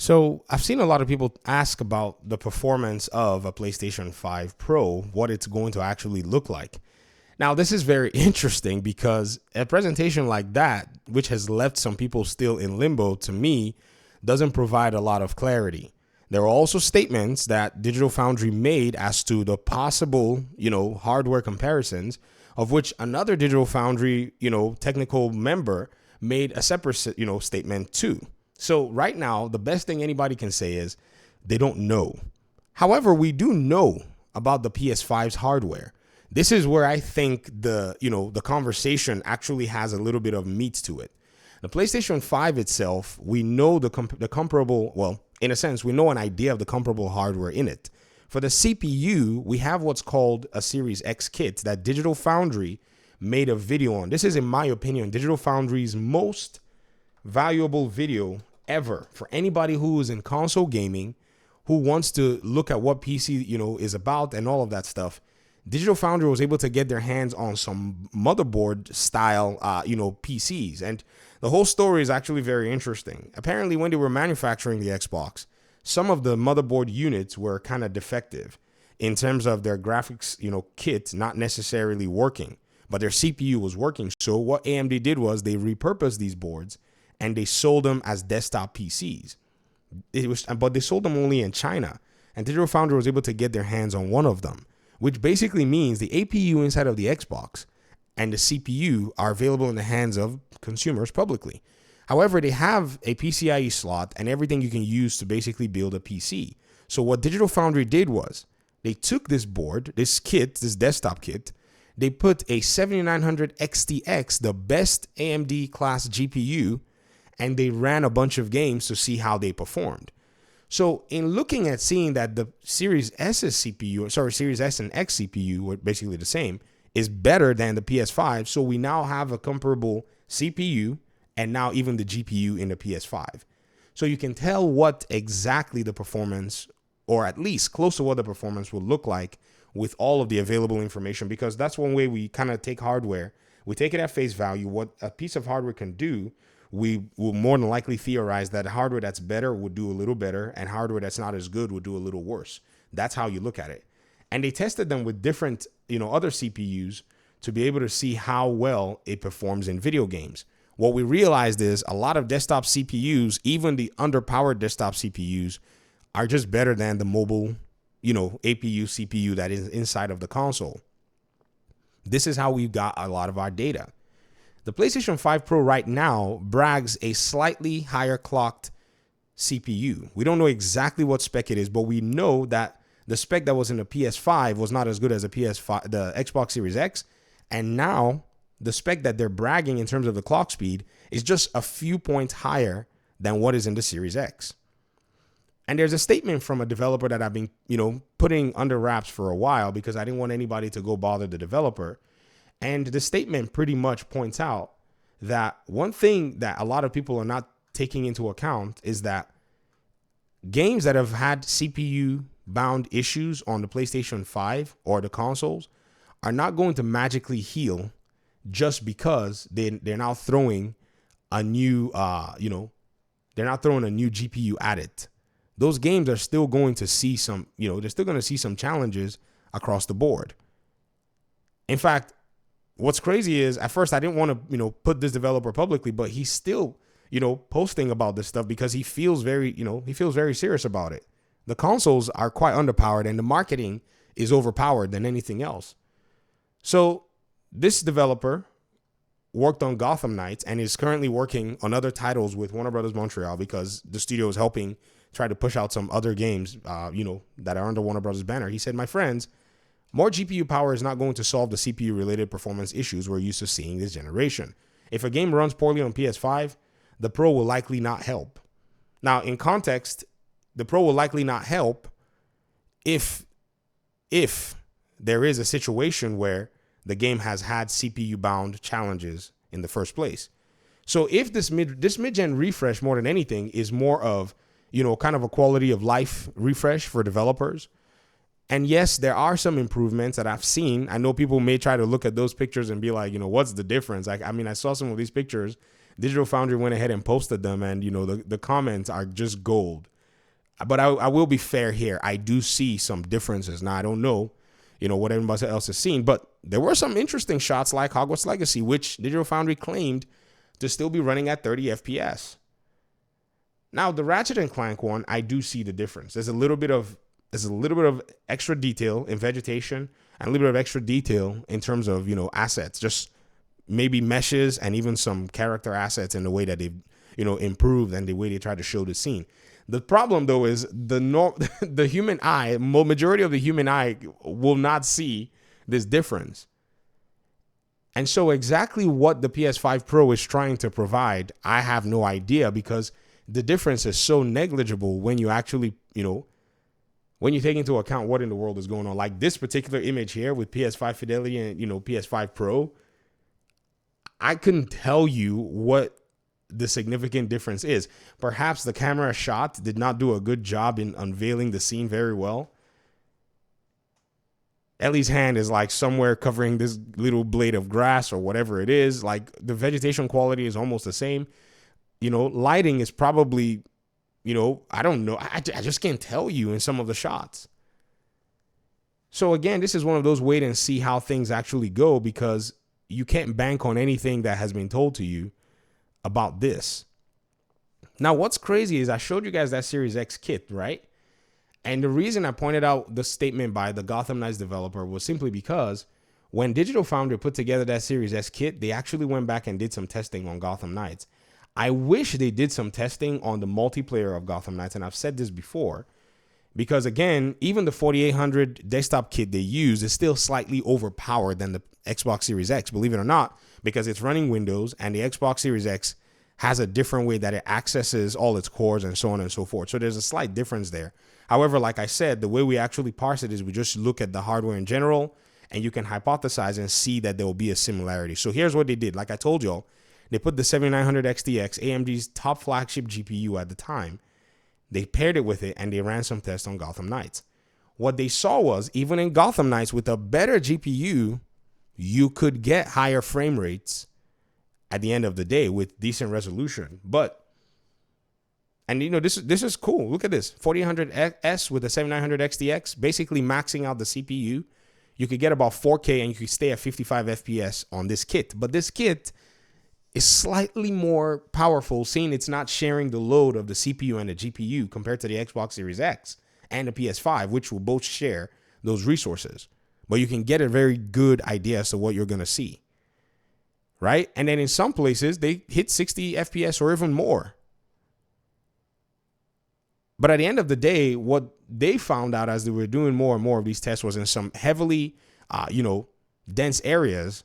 So I've seen a lot of people ask about the performance of a PlayStation 5 Pro, what it's going to actually look like. Now, this is very interesting because a presentation like that, which has left some people still in limbo, to me, doesn't provide a lot of clarity. There are also statements that Digital Foundry made as to the possible, hardware comparisons, of which another Digital Foundry, technical member made a separate, statement too. So right now, the best thing anybody can say is they don't know. However, we do know about the PS5's hardware. This is where I think the conversation actually has a little bit of meat to it. The PlayStation 5 itself, we know the comparable, well, in a sense, we know an idea of the comparable hardware in it. For the CPU, we have what's called a Series X kit that Digital Foundry made a video on. This is, in my opinion, Digital Foundry's most valuable video ever for anybody who is in console gaming, who wants to look at what PC, is about and all of that stuff. Digital Foundry was able to get their hands on some motherboard style, PCs. And the whole story is actually very interesting. Apparently, when they were manufacturing the Xbox, some of the motherboard units were kind of defective in terms of their graphics, kit not necessarily working, but their CPU was working. So what AMD did was they repurposed these boards and they sold them as desktop PCs. But they sold them only in China. And Digital Foundry was able to get their hands on one of them, which basically means the APU inside of the Xbox and the CPU are available in the hands of consumers publicly. However, they have a PCIe slot and everything you can use to basically build a PC. So what Digital Foundry did was they took this board, this kit, this desktop kit, they put a 7900 XTX, the best AMD class GPU, and they ran a bunch of games to see how they performed. So in looking at seeing that the Series S and X CPU were basically the same, is better than the PS5. So we now have a comparable CPU and now even the GPU in the PS5. So you can tell what exactly the performance, or at least close to what the performance will look like with all of the available information, because that's one way we kind of take hardware. We take it at face value, what a piece of hardware can do. We will more than likely theorize that hardware that's better would do a little better and hardware that's not as good would do a little worse. That's how you look at it. And they tested them with different, other CPUs to be able to see how well it performs in video games. What we realized is a lot of desktop CPUs, even the underpowered desktop CPUs, are just better than the mobile, APU, CPU that is inside of the console. This is how we got a lot of our data. The PlayStation 5 Pro right now brags a slightly higher clocked CPU. We don't know exactly what spec it is, but we know that the spec that was in the PS5 was not as good as the Xbox Series X. And now the spec that they're bragging in terms of the clock speed is just a few points higher than what is in the Series X. And there's a statement from a developer that I've been, putting under wraps for a while because I didn't want anybody to go bother the developer. And the statement pretty much points out that one thing that a lot of people are not taking into account is that games that have had CPU bound issues on the PlayStation 5 or the consoles are not going to magically heal just because they're now throwing a new, they're not throwing a new GPU at it. Those games are still going to see some, they're still going to see some challenges across the board. In fact, what's crazy is at first I didn't want to, put this developer publicly, but he's still, posting about this stuff because he feels very serious about it. The consoles are quite underpowered and the marketing is overpowered than anything else. So this developer worked on Gotham Knights and is currently working on other titles with Warner Brothers Montreal because the studio is helping try to push out some other games, that are under Warner Brothers banner. He said, my friends, more GPU power is not going to solve the CPU related performance issues we're used to seeing this generation. If a game runs poorly on PS5, the Pro will likely not help. Now, in context, the Pro will likely not help if there is a situation where the game has had CPU bound challenges in the first place. So if this mid-gen refresh more than anything is more of, kind of a quality of life refresh for developers. And yes, there are some improvements that I've seen. I know people may try to look at those pictures and be like, what's the difference? I saw some of these pictures. Digital Foundry went ahead and posted them and, the comments are just gold. But I will be fair here. I do see some differences. Now, I don't know, what everybody else has seen, but there were some interesting shots like Hogwarts Legacy, which Digital Foundry claimed to still be running at 30 FPS. Now, the Ratchet and Clank one, I do see the difference. There's a little bit of extra detail in vegetation and a little bit of extra detail in terms of, assets, just maybe meshes and even some character assets in the way that they've, improved and the way they try to show the scene. The problem, though, is the human eye, majority of the human eye will not see this difference. And so exactly what the PS5 Pro is trying to provide, I have no idea, because the difference is so negligible when you actually, when you take into account what in the world is going on. Like this particular image here with PS5 fidelity and, PS5 Pro, I couldn't tell you what the significant difference is. Perhaps the camera shot did not do a good job in unveiling the scene very well. Ellie's hand is like somewhere covering this little blade of grass or whatever it is. Like the vegetation quality is almost the same. Lighting is probably, I don't know. I just can't tell you in some of the shots. So again, this is one of those wait and see how things actually go, because you can't bank on anything that has been told to you about this. Now, what's crazy is I showed you guys that Series X kit, right? And the reason I pointed out the statement by the Gotham Knights developer was simply because when Digital Foundry put together that Series S kit, they actually went back and did some testing on Gotham Knights. I wish they did some testing on the multiplayer of Gotham Knights, and I've said this before, because again, even the 4800 desktop kit they use is still slightly overpowered than the Xbox Series X, believe it or not, because it's running Windows, and the Xbox Series X has a different way that it accesses all its cores and so on and so forth. So there's a slight difference there. However, like I said, the way we actually parse it is we just look at the hardware in general, and you can hypothesize and see that there will be a similarity. So here's what they did. Like I told y'all, they put the 7900 XTX, AMD's top flagship GPU at the time. They paired it with it, and they ran some tests on Gotham Knights. What they saw was, even in Gotham Knights with a better GPU, you could get higher frame rates at the end of the day with decent resolution. And this is cool. Look at this. 4800S with a 7900 XTX, basically maxing out the CPU. You could get about 4K and you could stay at 55 FPS on this kit. But this kit is slightly more powerful, seeing it's not sharing the load of the CPU and the GPU compared to the Xbox Series X and the PS5, which will both share those resources. But you can get a very good idea as to what you're going to see, right? And then in some places, they hit 60 FPS or even more. But at the end of the day, what they found out as they were doing more and more of these tests was in some heavily, dense areas,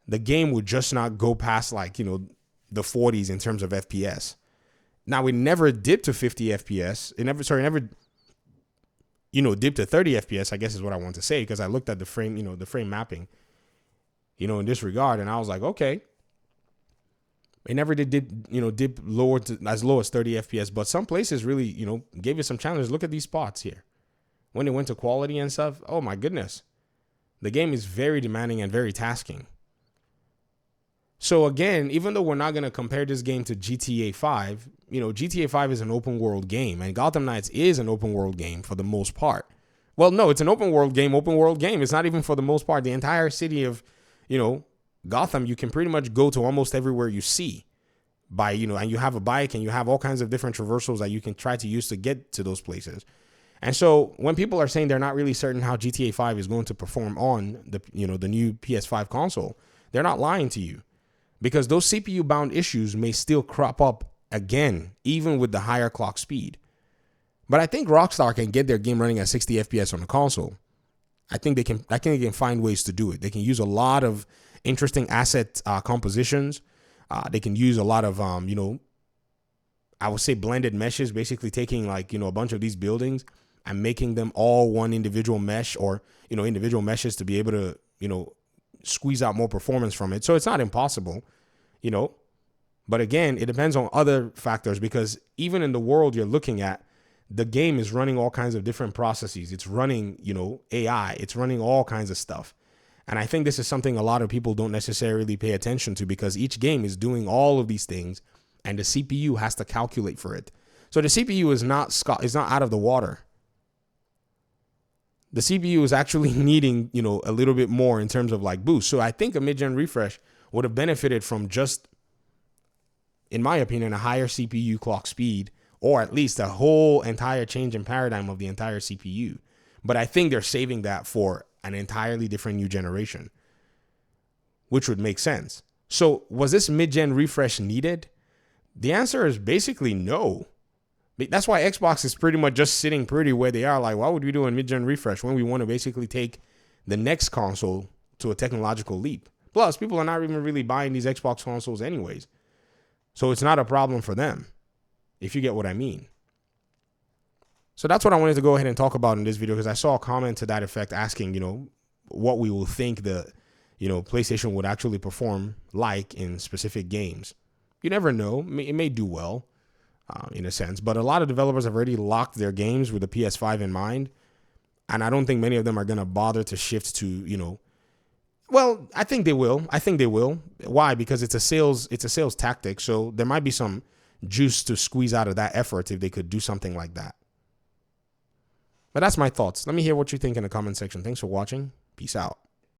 the game would just not go past the 40s in terms of FPS. Now, it never dipped to 50 FPS. It never dipped to 30 FPS, I guess is what I want to say, because I looked at the frame, the frame mapping, in this regard, and I was like, okay. It never did dip lower to as low as 30 FPS, but some places really, gave it some challenges. Look at these spots here. When it went to quality and stuff, oh my goodness. The game is very demanding and very tasking. So again, even though we're not going to compare this game to GTA 5, GTA 5 is an open world game, and Gotham Knights is an open world game for the most part. Well, no, it's an open world game. It's not even for the most part. The entire city of, Gotham, you can pretty much go to almost everywhere you see and you have a bike and you have all kinds of different traversals that you can try to use to get to those places. And so when people are saying they're not really certain how GTA 5 is going to perform on the new PS5 console, they're not lying to you, because those CPU bound issues may still crop up again, even with the higher clock speed. But I think Rockstar can get their game running at 60 FPS on the console. I think they can find ways to do it. They can use a lot of interesting asset compositions. They can use a lot of, I would say blended meshes, basically taking a bunch of these buildings and making them all one individual mesh, or, individual meshes to be able to, squeeze out more performance from it. So it's not impossible, but again, it depends on other factors, because even in the world you're looking at, the game is running all kinds of different processes. It's running, AI. It's running all kinds of stuff. And I think this is something a lot of people don't necessarily pay attention to, because each game is doing all of these things and the CPU has to calculate for it. So the CPU is not out of the water. The CPU is actually needing, a little bit more in terms of like boost. So I think a mid-gen refresh would have benefited from just, in my opinion, a higher CPU clock speed, or at least a whole entire change in paradigm of the entire CPU. But I think they're saving that for an entirely different new generation, which would make sense. So was this mid-gen refresh needed? The answer is basically no. That's why Xbox is pretty much just sitting pretty where they are. Like, why would we do a mid-gen refresh when we want to basically take the next console to a technological leap? Plus, people are not even really buying these Xbox consoles anyways. So it's not a problem for them, if you get what I mean. So that's what I wanted to go ahead and talk about in this video, because I saw a comment to that effect asking, what we will think the, PlayStation would actually perform like in specific games. You never know. It may do well. In a sense, but a lot of developers have already locked their games with the PS5 in mind, and I don't think many of them are going to bother to shift to, well, I think they will. Why? Because it's a sales tactic, so there might be some juice to squeeze out of that effort if they could do something like that. But that's my thoughts. Let me hear what you think in the comment section. Thanks for watching. Peace out.